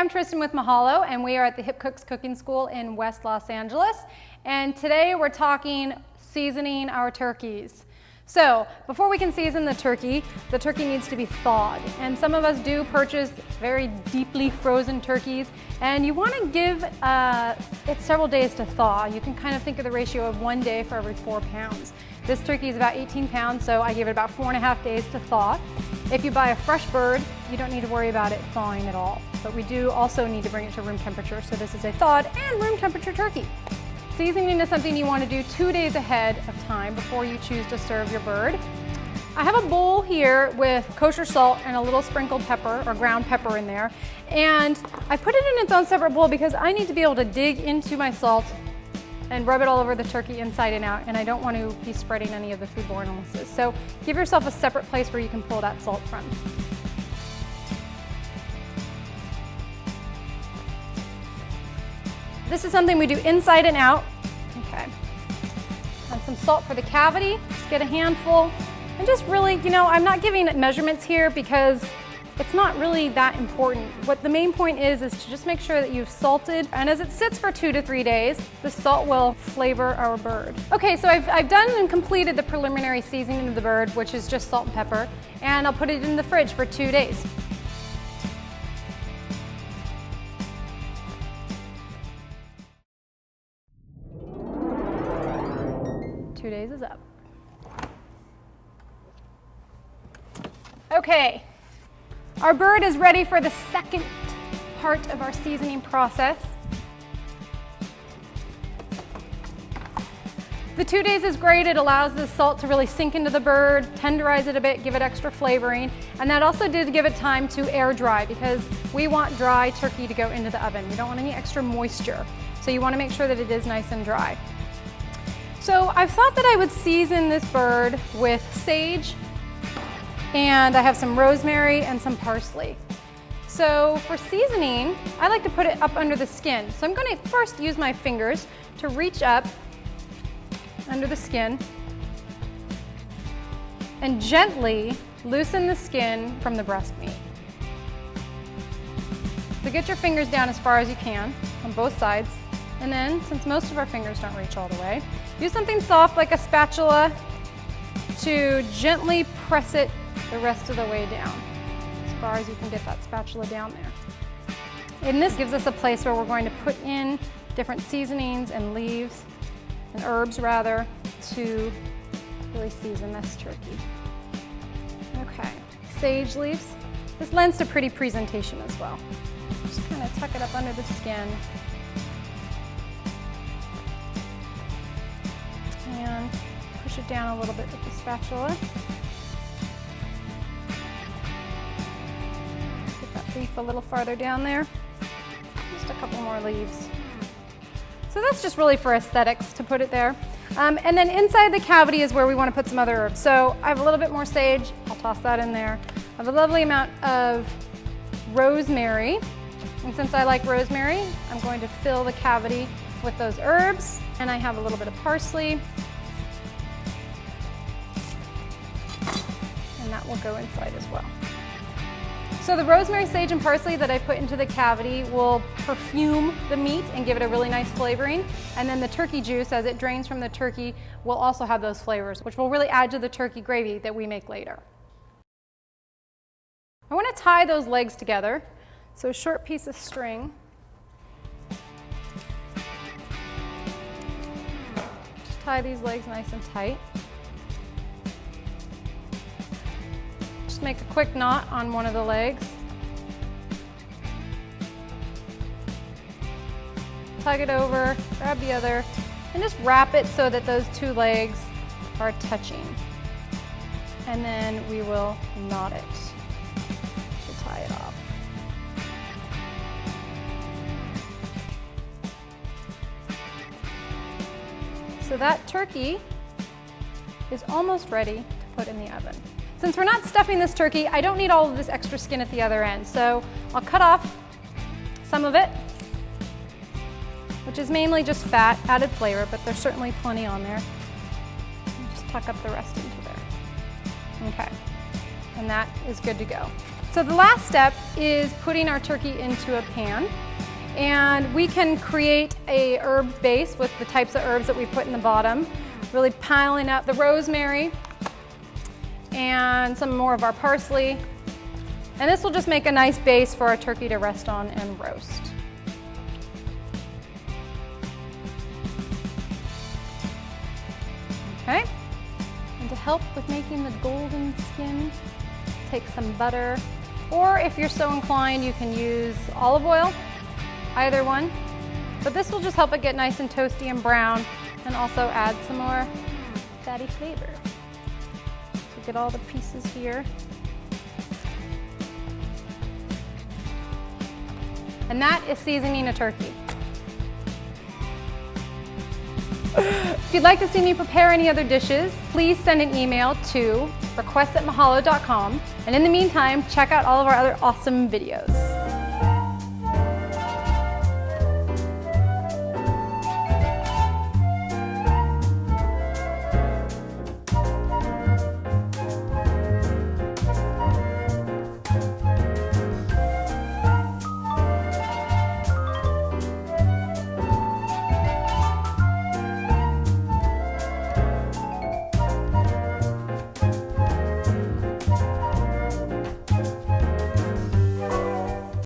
I'm Tristan with Mahalo, and we are at the Hip Cooks Cooking School in West Los Angeles. And today we're talking seasoning our turkeys. So before we can season the turkey needs to be thawed. And some of us do purchase very deeply frozen turkeys, and you want to give it several days to thaw. You can kind of think of the ratio of 1 day for every 4 pounds. This turkey is about 18 pounds, so I give it about 4.5 days to thaw. If you buy a fresh bird, you don't need to worry about it thawing at all. But we do also need to bring it to room temperature, so this is a thawed and room temperature turkey. Seasoning is something you want to do 2 days ahead of time before you choose to serve your bird. I have a bowl here with kosher salt and a little sprinkled pepper or ground pepper in there. And I put it in its own separate bowl because I need to be able to dig into my salt and rub it all over the turkey inside and out, and I don't want to be spreading any of the foodborne illnesses. So give yourself a separate place where you can pull that salt from. This is something we do inside and out. Okay. And some salt for the cavity. Just get a handful. And just really, I'm not giving measurements here because it's not really that important. What the main point is to just make sure that you've salted, and as it sits for 2 to 3 days, the salt will flavor our bird. Okay, so I've done and completed the preliminary seasoning of the bird, which is just salt and pepper, and I'll put it in the fridge for 2 days. Two days is up. Okay. Our bird is ready for the second part of our seasoning process. The 2 days is great. It allows the salt to really sink into the bird, tenderize it a bit, give it extra flavoring. And that also did give it time to air dry because we want dry turkey to go into the oven. We don't want any extra moisture. So you want to make sure that it is nice and dry. So I've thought that I would season this bird with sage, and I have some rosemary and some parsley. So for seasoning, I like to put it up under the skin. So I'm going to first use my fingers to reach up under the skin and gently loosen the skin from the breast meat. So get your fingers down as far as you can on both sides. And then, since most of our fingers don't reach all the way, use something soft like a spatula to gently press it the rest of the way down, as far as you can get that spatula down there. And this gives us a place where we're going to put in different seasonings and leaves, and herbs rather, to really season this turkey. Okay, sage leaves. This lends to pretty presentation as well. Just kind of tuck it up under the skin. And push it down a little bit with the spatula. Get that leaf a little farther down there. Just a couple more leaves. So that's just really for aesthetics to put it there. And then inside the cavity is where we want to put some other herbs. So I have a little bit more sage. I'll toss that in there. I have a lovely amount of rosemary. And since I like rosemary, I'm going to fill the cavity with those herbs. And I have a little bit of parsley. And that will go inside as well. So the rosemary, sage, and parsley that I put into the cavity will perfume the meat and give it a really nice flavoring. And then the turkey juice, as it drains from the turkey, will also have those flavors, which will really add to the turkey gravy that we make later. I want to tie those legs together. So a short piece of string. Just tie these legs nice and tight. Just make a quick knot on one of the legs. Tug it over, grab the other, and just wrap it so that those two legs are touching. And then we will knot it to tie it off. So that turkey is almost ready to put in the oven. Since we're not stuffing this turkey, I don't need all of this extra skin at the other end. So I'll cut off some of it, which is mainly just fat, added flavor, but there's certainly plenty on there. And just tuck up the rest into there. Okay, and that is good to go. So the last step is putting our turkey into a pan. And we can create a herb base with the types of herbs that we put in the bottom, really piling up the rosemary and some more of our parsley. And this will just make a nice base for our turkey to rest on and roast. Okay, and to help with making the golden skin, take some butter, or if you're so inclined, you can use olive oil, either one. But this will just help it get nice and toasty and brown, and also add some more fatty flavor. So get all the pieces here. And that is seasoning a turkey. If you'd like to see me prepare any other dishes, please send an email to request@mahalo.com. And in the meantime, check out all of our other awesome videos.